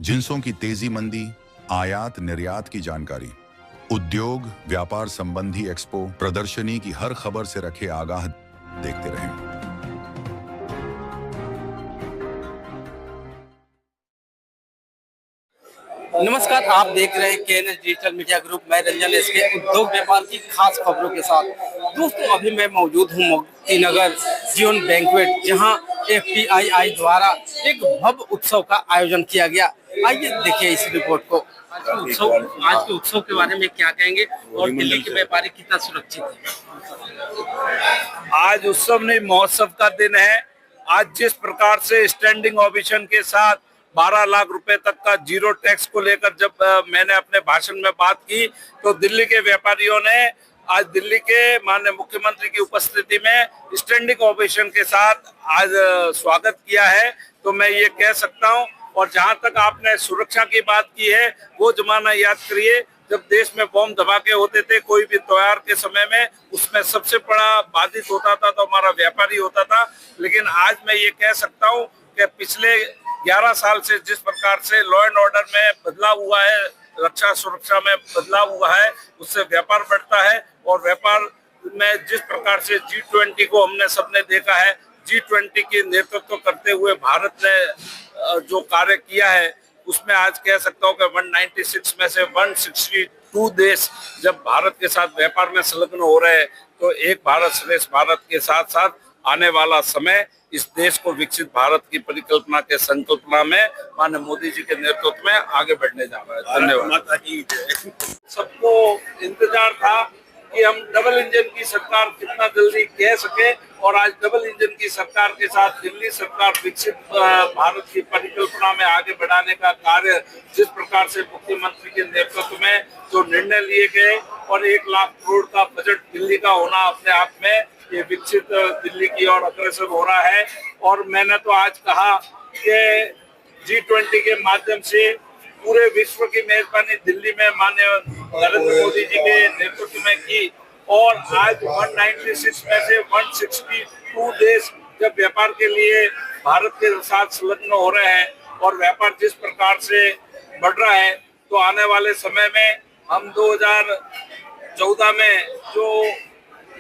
जिंसों की तेजी मंदी, आयात निर्यात की जानकारी, उद्योग व्यापार संबंधी एक्सपो प्रदर्शनी की हर खबर से रखे आगाह। देखते रहें। नमस्कार, आप देख रहे हैं केएनएस डिजिटल मीडिया ग्रुप। मैं रंजन इसके उद्योग व्यापार की खास खबरों के साथ। दोस्तों, अभी मैं मौजूद हूँ मोती नगर जियोन बैंक्वेट, जहाँ FTII द्वारा एक भव्य उत्सव का आयोजन किया गया। आइए देखिए इस रिपोर्ट को। आज के उत्सव के बारे में क्या कहेंगे और दिल्ली के व्यापारी कितना सुरक्षित है? आज उत्सव नहीं महोत्सव का दिन है। आज जिस प्रकार से स्टैंडिंग ओवेशन के साथ 12 लाख रुपए तक का जीरो टैक्स को लेकर जब मैंने अपने भाषण में बात की, तो दिल्ली के व्यापारियों ने आज दिल्ली के माननीय मुख्यमंत्री की उपस्थिति में स्टैंडिंग ओवेशन के साथ आज स्वागत किया है। तो मैं ये कह सकता हूँ। और जहाँ तक आपने सुरक्षा की बात की है, वो जमाना याद करिए जब देश में बम धमाके होते थे कोई भी त्योहार के समय में, उसमें सबसे बड़ा बाधित होता था तो हमारा व्यापारी होता था। लेकिन आज मैं ये कह सकता हूँ कि पिछले 11 साल से जिस प्रकार से लॉ एंड ऑर्डर में बदलाव हुआ है, रक्षा सुरक्षा में बदलाव हुआ है, उससे व्यापार बढ़ता है। और व्यापार में जिस प्रकार से G20 को हमने सबने देखा है, G20 की नेतृत्व करते हुए भारत ने जो कार्य किया है, उसमें आज कह सकता हूँ कि 196 में से 162 देश जब भारत के साथ व्यापार में संलग्न हो रहे हैं, तो एक भारत श्रेष्ठ भारत के साथ साथ आने वाला समय इस देश को विकसित भारत की परिकल्पना के संकल्पना में माननीय मोदी जी के नेतृत्व में आगे बढ़ने जा रहा है। धन्यवाद। सबको इंतजार था कि हम डबल इंजन की सरकार कितना जल्दी कह सके, और आज डबल इंजन की सरकार के साथ दिल्ली सरकार विकसित भारत की परिकल्पना में आगे बढ़ाने का कार्य जिस प्रकार से मुख्यमंत्री के नेतृत्व में जो निर्णय लिए गए, और 1 लाख करोड़ का बजट दिल्ली का होना अपने आप में ये विकसित दिल्ली की ओर अग्रसर हो रहा है। और मैंने तो आज कहा कि G20 के माध्यम से पूरे विश्व की मेजबानी दिल्ली में माननीय नरेंद्र मोदी जी के नेतृत्व में की, और आज 196 में से 162 देश जब व्यापार के लिए भारत के साथ संलग्न हो रहे हैं और व्यापार जिस प्रकार से बढ़ रहा है, तो आने वाले समय में हम 2014 में जो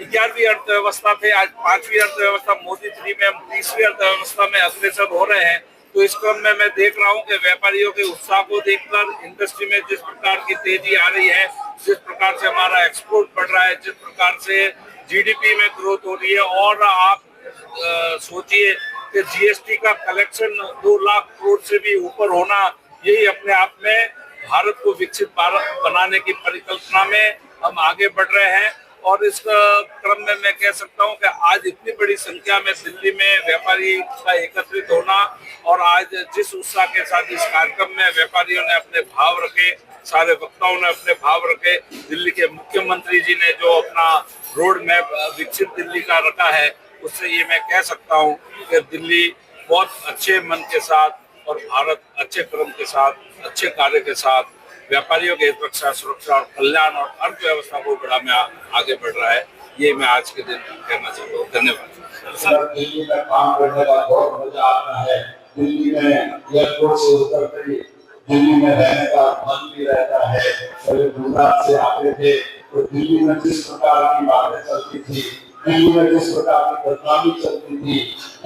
11वीं अर्थव्यवस्था थे, आज 5वीं अर्थव्यवस्था मोदी 3 में हम 30वीं अर्थव्यवस्था में अग्रसर हो रहे हैं। तो इस क्रम में मैं देख रहा हूँ कि व्यापारियों के उत्साह को देखकर इंडस्ट्री में जिस प्रकार की तेजी आ रही है, जिस प्रकार से हमारा एक्सपोर्ट बढ़ रहा है, जिस प्रकार से GDP में ग्रोथ हो रही है, और आप सोचिए कि GST का कलेक्शन 2 लाख करोड़ से भी ऊपर होना, यही अपने आप में भारत को विकसित भारत बनाने की परिकल्पना में हम आगे बढ़ रहे हैं। और इस क्रम में मैं कह सकता हूं कि आज इतनी बड़ी संख्या में दिल्ली में व्यापारी का एकत्रित होना, और आज जिस उत्साह के साथ इस कार्यक्रम में व्यापारियों ने अपने भाव रखे, सारे वक्ताओं ने अपने भाव रखे, दिल्ली के मुख्यमंत्री जी ने जो अपना रोड मैप विकसित दिल्ली का रखा है, उससे ये मैं कह सकता हूँ कि दिल्ली बहुत अच्छे मन के साथ और भारत अच्छे क्रम के साथ, अच्छे कार्य के साथ व्यापारियों के रक्षा सुरक्षा और कल्याण और अर्थव्यवस्था को बढ़ाने आगे बढ़ रहा है। ये मैं आज के दिन कहना चाहता हूँ। धन्यवाद। दिल्ली में काम करने का बहुत मजा आता है। दिल्ली में एयरपोर्ट से उतरते ही दिल्ली में रहने का मन भी रहता है। पहले गुजरात से आते थे तो दिल्ली में जिस प्रकार की बातें चलती थी, दिल्ली में जिस प्रकार की बदनामी चलती थी,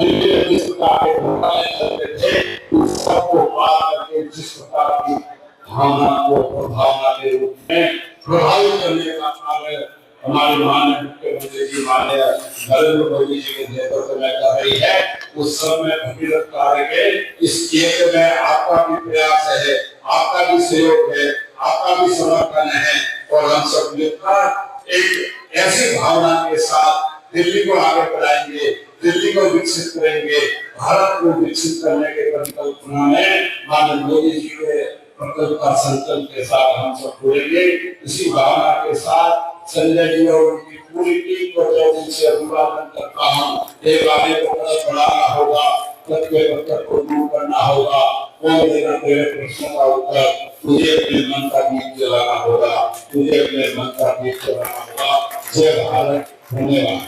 दिल्ली में जिस प्रकार के घोटाले चलते थे, उस सबको पार करके जिस प्रकार की भावना को भावना के रूप में प्रभावित करने का कार्य हमारे माननीय मुख्यमंत्री जी माननीय नरेंद्र मोदी जी के नेतृत्व में कर रही है। उस समय भगीरथ कार्य के इस क्षेत्र में आपका भी प्रयास है, आपका भी सहयोग है, आपका भी समर्थन है, और हम सब मिलकर एक ऐसी भावना के साथ दिल्ली को आगे बढ़ाएंगे, दिल्ली को विकसित करेंगे, भारत को विकसित करने के परिकल्पना में माननीय मोदी जी के प्रकल्प का संकल्प के साथ हम सब जुड़ेंगे। इसी भावना के साथ संजय जी और उनकी पूरी टीम को दिल से अभिवादन करता हूँ। एक आगे को कदम बढ़ाना होगा, पत्थर को दूर करना होगा, कोई देना तेरे प्रश्नों का उत्तर, तुझे अपने मन का गीत जलाना होगा, तुझे अपने मन का गीत जलाना होगा। जय भारत। धन्यवाद।